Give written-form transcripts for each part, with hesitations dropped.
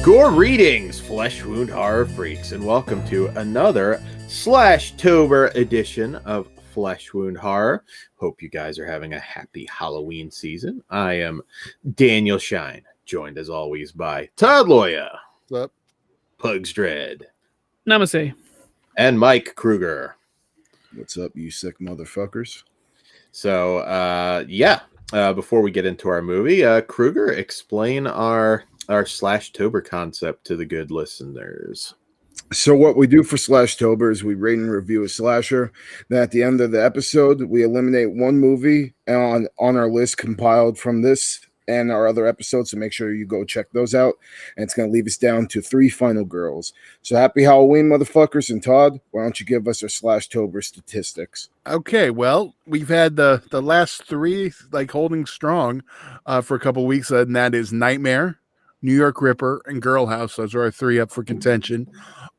Greetings, flesh wound horror freaks, and welcome to another Slashtober edition of Flesh Wound Horror. Hope you guys are having a happy Halloween season. I am Daniel Shine, joined as always by Todd Loya, What's up? Pugs Dread, Namaste, and Mike Krueger. What's up, you sick motherfuckers? So, before we get into our movie, Krueger, explain our Slashtober concept to the good listeners. So what we do for Slashtober is we rate and review a slasher. Then at the end of the episode, we eliminate one movie on our list compiled from this and our other episodes. So make sure you go check those out. And it's going to leave us down to 3 final girls. So happy Halloween, motherfuckers. And Todd, why don't you give us our Slashtober statistics? Okay, well, we've had the last 3 holding strong for a couple weeks, and that is Nightmare, New York Ripper, and Girl House. Those are our 3 up for contention.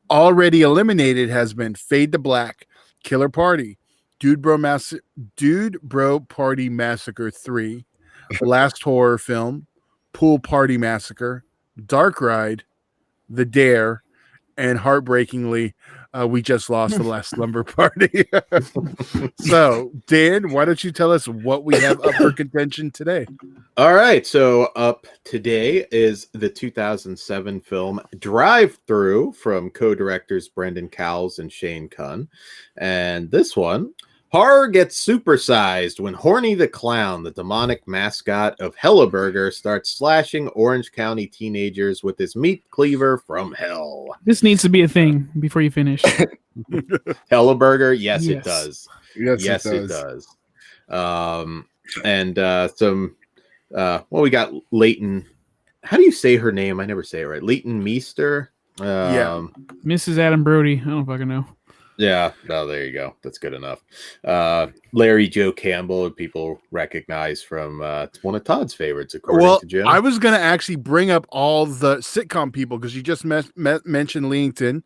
Already eliminated has been Fade to Black, Killer Party, Dude Bro Party Massacre 3, Last Horror Film, Pool Party Massacre, Dark Ride, The Dare, and heartbreakingly, we just lost the last slumber party. So, Dan, why don't you tell us what we have up for contention today? All right, so up today is the 2007 film DriveThru from co-directors Brendan Cowles and Shane Kunn. And this one, horror gets supersized when Horny the Clown, the demonic mascot of Hellaburger, starts slashing Orange County teenagers with his meat cleaver from hell. This needs to be a thing before you finish. Hellaburger, yes, it does. Yes, it does. We got Leighton. How do you say her name? I never say it right. Leighton Meester. Mrs. Adam Brody. I don't fucking know. Yeah, no, there you go. That's good enough. Larry Joe Campbell, people recognize from it's one of Todd's favorites, according to Jim. I was going to actually bring up all the sitcom people because you just mentioned Leington,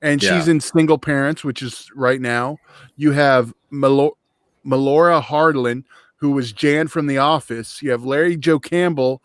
and she's in Single Parents, which is right now. You have Melora Hardlin, who was Jan from The Office. You have Larry Joe Campbell,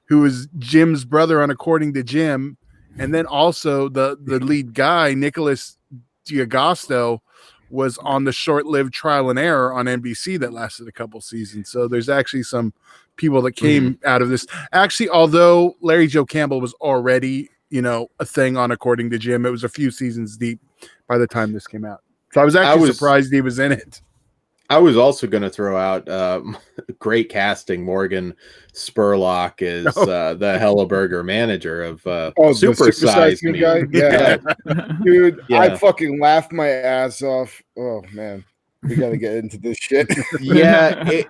who is Jim's brother on According to Jim, and then also the lead guy, Nicholas D'Agosto, was on the short-lived Trial and Error on NBC that lasted a couple seasons. So there's actually some people that came out of this. Actually, although Larry Joe Campbell was already, a thing on According to Jim, it was a few seasons deep by the time this came out. So I was actually surprised he was in it. I was also going to throw out great casting. Morgan Spurlock is the Hellaburger manager of Super Size Me. Guy? Yeah. Dude, yeah. I fucking laughed my ass off. Oh, man. We got to get into this shit. Yeah,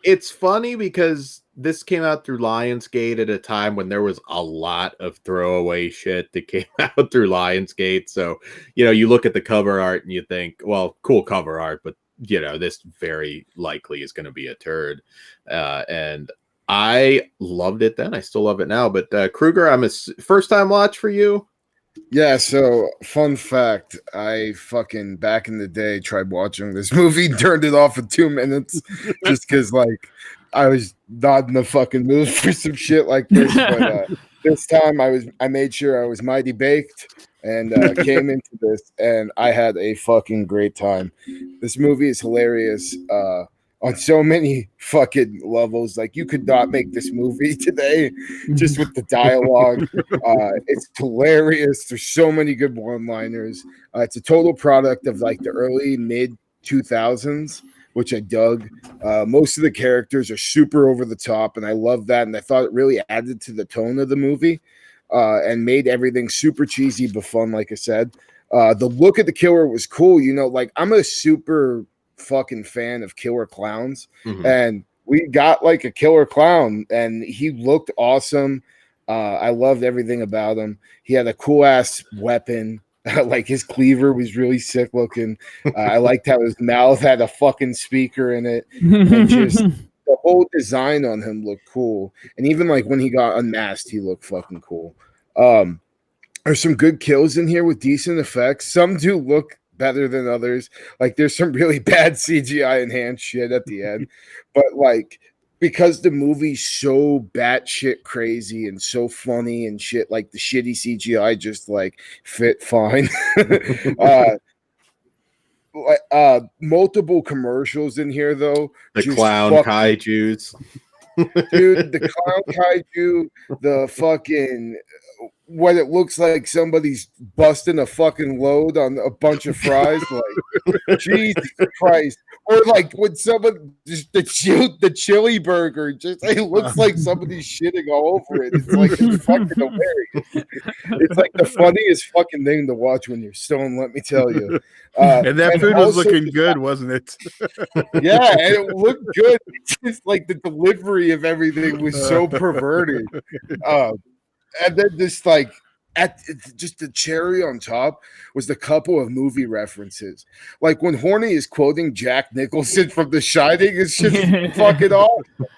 it's funny because this came out through Lionsgate at a time when there was a lot of throwaway shit that came out through Lionsgate. So, you look at the cover art and you think, well, cool cover art, but this very likely is going to be a turd. And I loved it then. I still love it now. But Krueger, I'm a first-time watch for you. Yeah, so fun fact, I fucking back in the day tried watching this movie, turned it off in 2 minutes just because I was not in the fucking mood for some shit like this. But this time I made sure I was mighty baked and came into this, and I had a fucking great time. This movie is hilarious on so many fucking levels. Like, you could not make this movie today just with the dialogue. It's hilarious. There's so many good one-liners. It's a total product of the early mid-2000s, which I dug. Most of the characters are super over the top, and I love that. And I thought it really added to the tone of the movie. And made everything super cheesy but fun, like I said. The look of the killer was cool. I'm a super fucking fan of killer clowns. And we got a killer clown, and he looked awesome. I loved everything about him. He had a cool-ass weapon. His cleaver was really sick looking. I liked how his mouth had a fucking speaker in it. And just... the whole design on him looked cool. And even when he got unmasked, he looked fucking cool. There's some good kills in here with decent effects. Some do look better than others. There's some really bad CGI enhanced shit at the end. But because the movie's so batshit crazy and so funny and shit, like the shitty CGI just like fit fine. Multiple commercials in here though. The clown kaijus. Dude, the clown kaiju, the fucking what it looks like somebody's busting a fucking load on a bunch of fries, like Jesus Christ. Or like when someone just the chili burger, just it looks like somebody's shitting all over it. It's like it's fucking hilarious. It's like the funniest fucking thing to watch when you're stoned, let me tell you. And that food was looking good, wasn't it? Yeah, and it looked good. It's just like the delivery of everything was so perverted. And then just like just the cherry on top was the couple of movie references. Like when Horny is quoting Jack Nicholson from The Shining, it's just fucking awesome.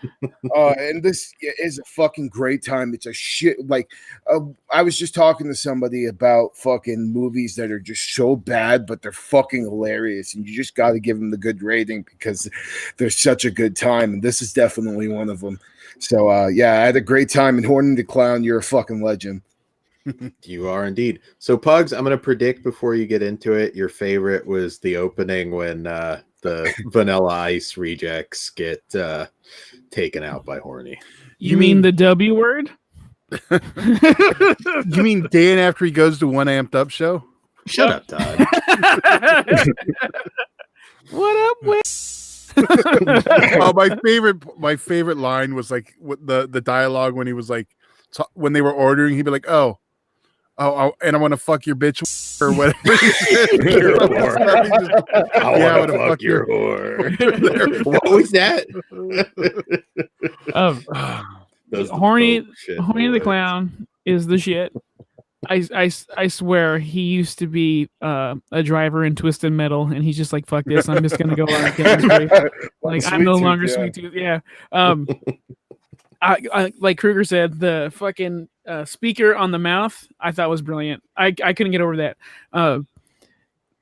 And this is a fucking great time. It's a shit. Like I was just talking to somebody about fucking movies that are just so bad, but they're fucking hilarious. And you just got to give them the good rating because they're such a good time. And this is definitely one of them. So, yeah, I had a great time. And Horny the Clown, you're a fucking legend. You are indeed. So, Pugs, I'm going to predict before you get into it, your favorite was the opening when the Vanilla Ice rejects get taken out by Horny. You mean the W word? You mean Dan after he goes to One Amped Up show? Shut up, Todd. What up, Will? Oh, my favorite line was like the dialogue when he was like when they were ordering, he'd be like, oh, and I want to fuck your bitch or whatever. I want to fuck your whore. What was that? Horny the Clown is the shit. I swear he used to be a driver in Twisted Metal, and he's just like, fuck this, I'm just gonna go on and demonstrate. Like I'm no longer Sweet Tooth. Yeah. I like Krueger said, the fucking speaker on the mouth I thought was brilliant. I couldn't get over that.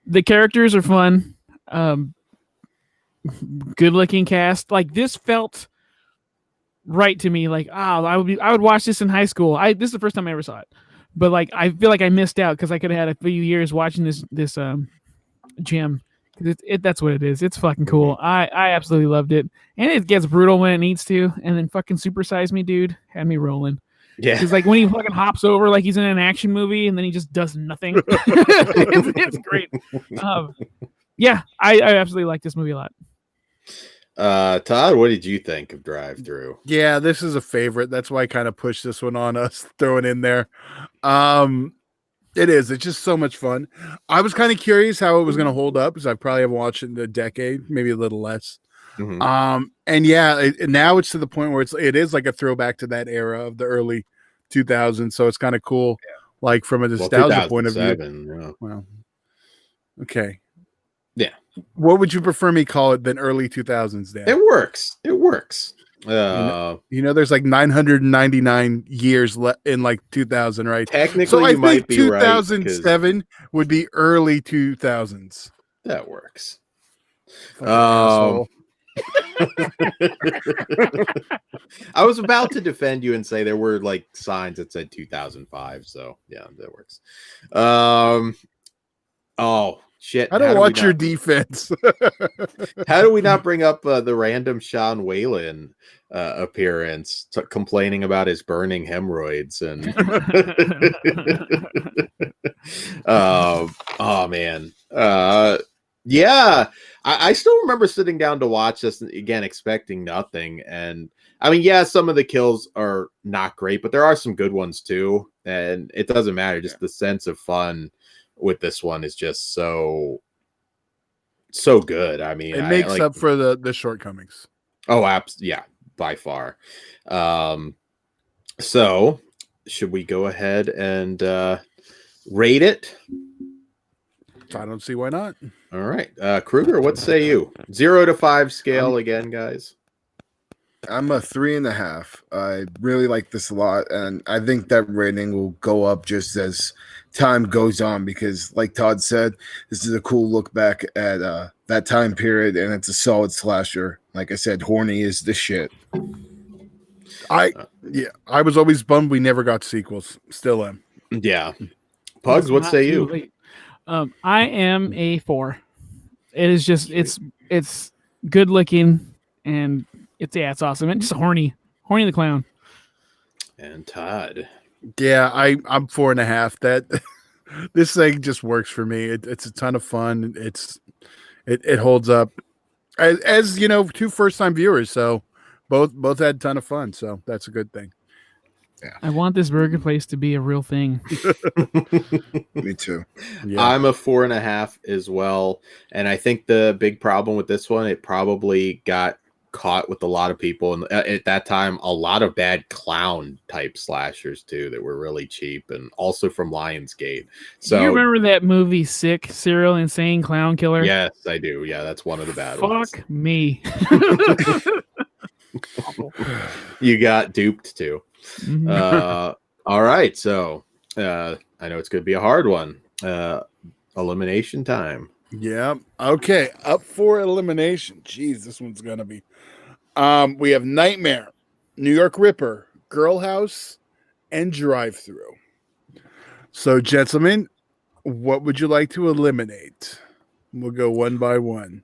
The characters are fun. Good looking cast. Like this felt right to me. Like I would watch this in high school. This is the first time I ever saw it. But like I feel like I missed out because I could have had a few years watching this gym. That's what it is. It's fucking cool. I absolutely loved it, and it gets brutal when it needs to. And then fucking Supersize Me, dude, had me rolling. Yeah, because like when he fucking hops over like he's in an action movie, and then he just does nothing. it's great. Yeah, I absolutely like this movie a lot. Todd, what did you think of DriveThru? Yeah, this is a favorite. That's why I kind of pushed this one on us, throw it in there. It is. It's just so much fun. I was kind of curious how it was going to hold up because I probably haven't watched it in a decade, maybe a little less. Mm-hmm. And yeah, now it's to the point where it is like a throwback to that era of the early 2000s. So it's kind of cool, like from a nostalgia point of view. Yeah. Well, okay. Yeah. What would you prefer me call it than early 2000s, Dan? It works. There's like 999 years in like 2000, right? Technically, so I think 2007 right, would be early 2000s. That works. I was about to defend you and say there were like signs that said 2005. So yeah, that works. Oh shit! I don't watch your defense. How do we not bring up the random Sean Whalen appearance, complaining about his burning hemorrhoids and oh man, yeah. I still remember sitting down to watch this again, expecting nothing. And I mean, yeah, some of the kills are not great, but there are some good ones too. And it doesn't matter. Just the sense of fun with this one is just so good. I mean, it makes up for the shortcomings. Oh, yeah, by far. So should we go ahead and rate it? I don't see why not. All right. Krueger, what say you? 0 to 5 scale again, guys. I'm a 3.5. I really like this a lot, and I think that rating will go up just as time goes on because, like Todd said, this is a cool look back at that time period, and it's a solid slasher. like I said, horny is the shit. I was always bummed we never got sequels. Still am. Yeah. Pugs, what Not say too you? late. I am a 4. It is just it's good looking and it's awesome. And just horny the clown. And Todd. Yeah, I'm 4.5. That this thing just works for me. It's a ton of fun. It holds up as you know, 2 first-time viewers. So both had a ton of fun. So that's a good thing. Yeah. I want this burger place to be a real thing. Me too. Yeah. I'm a 4.5 as well. And I think the big problem with this one, it probably got caught with a lot of people. And at that time, a lot of bad clown type slashers too, that were really cheap, and also from Lionsgate. So do you remember that movie Sick, Serial Insane Clown Killer? yes, I do. Yeah, that's one of the bad ones. Fuck me. You got duped too. Mhm. All right, so I know it's going to be a hard one. Elimination time. Yeah. Okay. Up for elimination. Jeez, this one's gonna be. We have Nightmare, New York Ripper, Girl House, and DriveThru. So, gentlemen, what would you like to eliminate? We'll go one by one.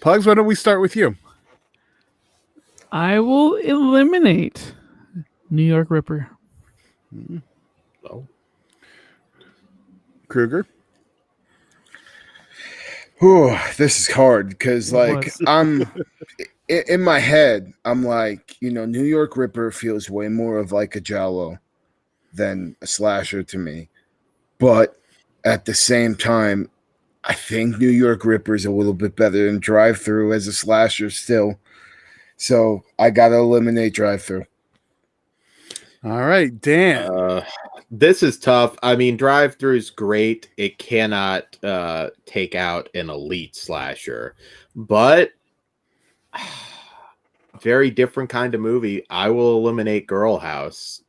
Pugs, why don't we start with you? I will eliminate New York Ripper. Oh. Krueger. Whew, this is hard because, like, I'm in my head. I'm like, New York Ripper feels way more of like a giallo than a slasher to me, but at the same time, I think New York Ripper is a little bit better than DriveThru as a slasher still. So I gotta eliminate DriveThru. All right, Dan. This is tough. I mean, DriveThru is great. It cannot take out an elite slasher, but very different kind of movie. I will eliminate Girl House.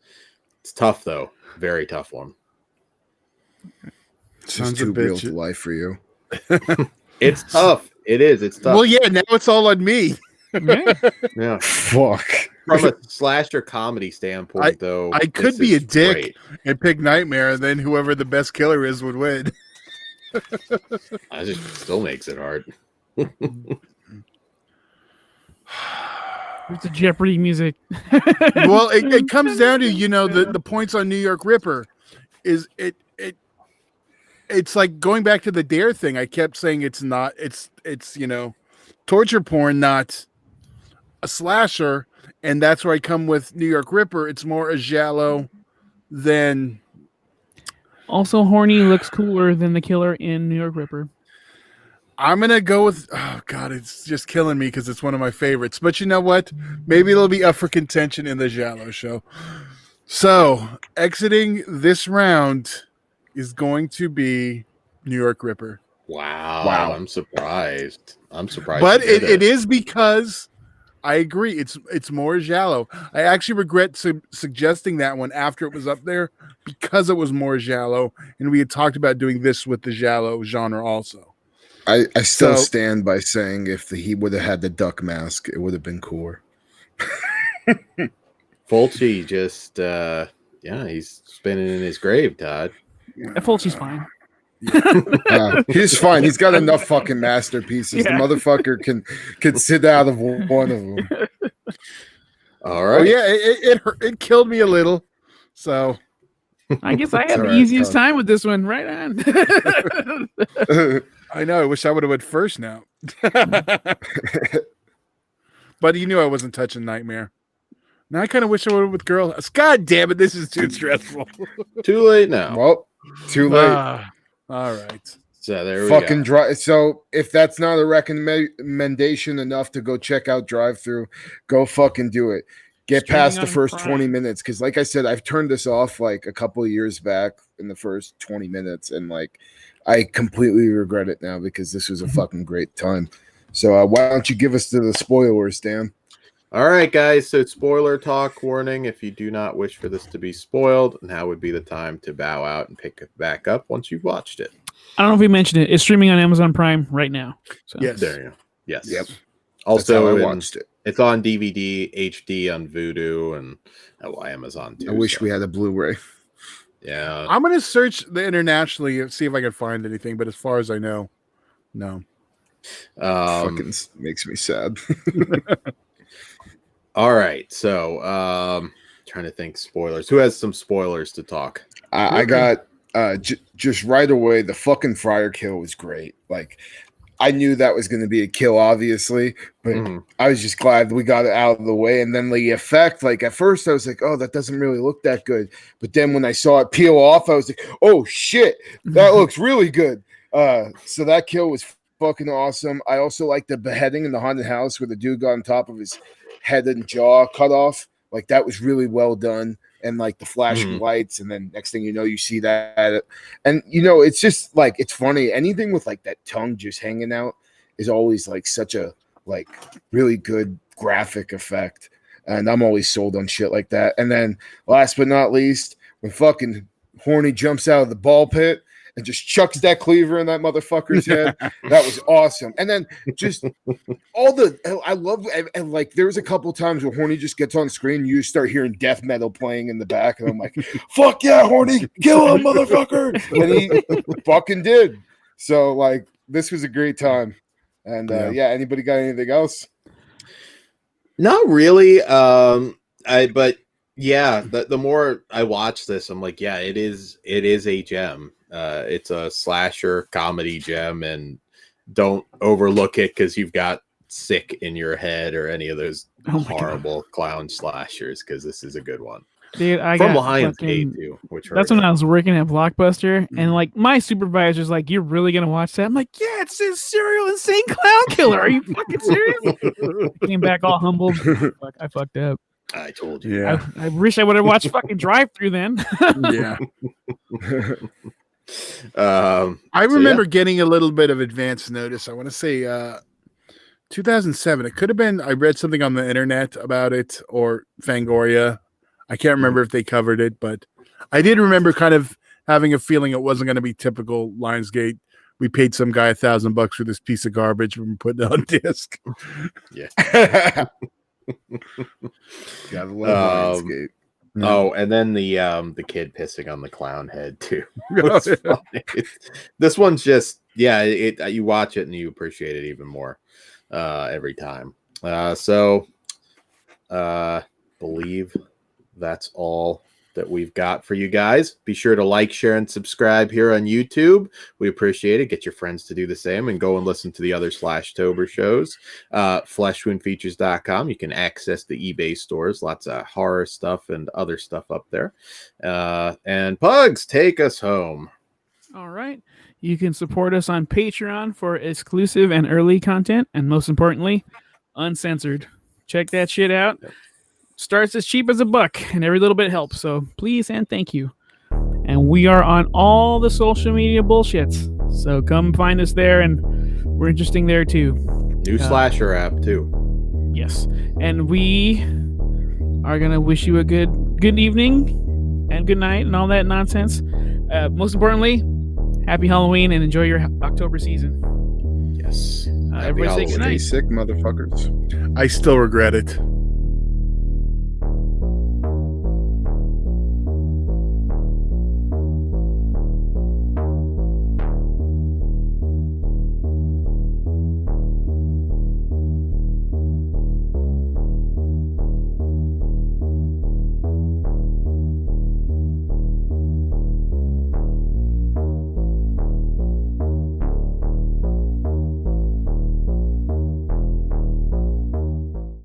It's tough though. Very tough one. Sounds too real to life for you. It's tough. It is. It's tough. Well, yeah. Now it's all on me. Yeah. Fuck. From a slasher comedy standpoint, though, I could be a dick and pick Nightmare, and then whoever the best killer is would win. I just still makes it hard. It's the Jeopardy music. Well, it comes down to the points on New York Ripper is it's like going back to the Dare thing. I kept saying it's torture porn, not a slasher. And that's where I come with New York Ripper. It's more a giallo than. Also, horny looks cooler than the killer in New York Ripper. I'm going to go with. Oh, God, it's just killing me because it's one of my favorites. But you know what? Maybe it'll be up for contention in the giallo show. So, exiting this round is going to be New York Ripper. Wow. I'm surprised. But it is because. I agree. It's more giallo. I actually regret suggesting that one after it was up there because it was more giallo, and we had talked about doing this with the giallo genre also. I still stand by saying if he would have had the duck mask, it would have been cooler. Fulci just, he's spinning in his grave, Todd. Fulci's fine. He's fine. He's got enough fucking masterpieces. Yeah. The motherfucker can sit out of one of them. All right. Oh, yeah, it killed me a little. So I guess I have the easiest time with this one. Right on. I know. I wish I would have went first now. But you knew I wasn't touching Nightmare. Now I kind of wish I would have with Girl House. God damn it, this is too stressful. Too late now. Well, too late. All right. So there we fucking go. So if that's not a recommendation enough to go check out DriveThru, go fucking do it. Get past the first 20 minutes. Because like I said, I've turned this off like a couple of years back in the first 20 minutes. And like, I completely regret it now because this was a fucking great time. So why don't you give us the spoilers, Dan? All right, guys. So spoiler talk warning. If you do not wish for this to be spoiled, now would be the time to bow out and pick it back up once you've watched it. I don't know if we mentioned it. It's streaming on Amazon Prime right now. So. Yes. There you go. Yes. Yep. Also, That's how I watched it. It's on DVD, HD on Vudu, and Amazon too. I wish we had a Blu-ray. Yeah, I'm gonna search the internationally and see if I can find anything. But as far as I know, no. Fucking makes me sad. All right, so trying to think spoilers. Who has some spoilers to talk? I got just right away. The fucking Fryer kill was great. Like, I knew that was going to be a kill, obviously, but I was just glad we got it out of the way. And then the effect, like at first I was like, oh, that doesn't really look that good. But then when I saw it peel off, I was like, oh shit, that looks really good. So that kill was fucking awesome. I also like the beheading in the haunted house where the dude got on top of his head and jaw cut off. Like, that was really well done. And like the flashing lights, and then next thing you know, you see that, and you know, it's just like, it's funny. Anything with like that tongue just hanging out is always like such a like really good graphic effect, and I'm always sold on shit like that. And then last but not least, when fucking Horny jumps out of the ball pit and just chucks that cleaver in that motherfucker's head, that was awesome. And then just I love, and like there was a couple times where Horny just gets on screen, you start hearing death metal playing in the back, and I'm like, fuck yeah, Horny, kill him, motherfucker. And he fucking did. So like, this was a great time. And yeah, anybody got anything else? Not really. But yeah, the more I watch this, I'm like, yeah, it is a gem. It's a slasher comedy gem, and don't overlook it because you've got Sick in your head or any of those horrible clown slashers, because this is a good one. Dude, I from got Lionsgate too, which that's when I was working at Blockbuster, and like my supervisor's like, "You're really gonna watch that?" I'm like, "Yeah, it's a serial insane clown killer. Are you fucking serious?" Came back all humbled. Fuck, I fucked up. I told you. Yeah, I wish I would have watched fucking DriveThru then. Yeah. I remember getting a little bit of advance notice. I want to say 2007. It could have been, I read something on the internet about it, or Fangoria. I can't remember if they covered it, but I did remember kind of having a feeling it wasn't going to be typical Lionsgate. We paid some guy $1,000 for this piece of garbage when we put it on disc. Yeah. Gotta love Lionsgate. Oh, and then the kid pissing on the clown head too. This one's just, yeah, you watch it and you appreciate it even more every time. So believe that's all that we've got for you guys. Be sure to like, share, and subscribe here on YouTube. We appreciate it. Get your friends to do the same, and go and listen to the other Slashtober shows. Fleshwoundfeatures.com. You can access the eBay stores. Lots of horror stuff and other stuff up there. And Pugs, take us home. All right. You can support us on Patreon for exclusive and early content, and most importantly, uncensored. Check that shit out. Starts as cheap as $1, and every little bit helps. So please and thank you. And we are on all the social media bullshits. So come find us there, and we're interesting there too. New slasher app too. Yes. And we are gonna wish you a good evening and good night and all that nonsense. Most importantly, happy Halloween and enjoy your October season. Yes. Everybody say good night. Stay sick, motherfuckers. I still regret it.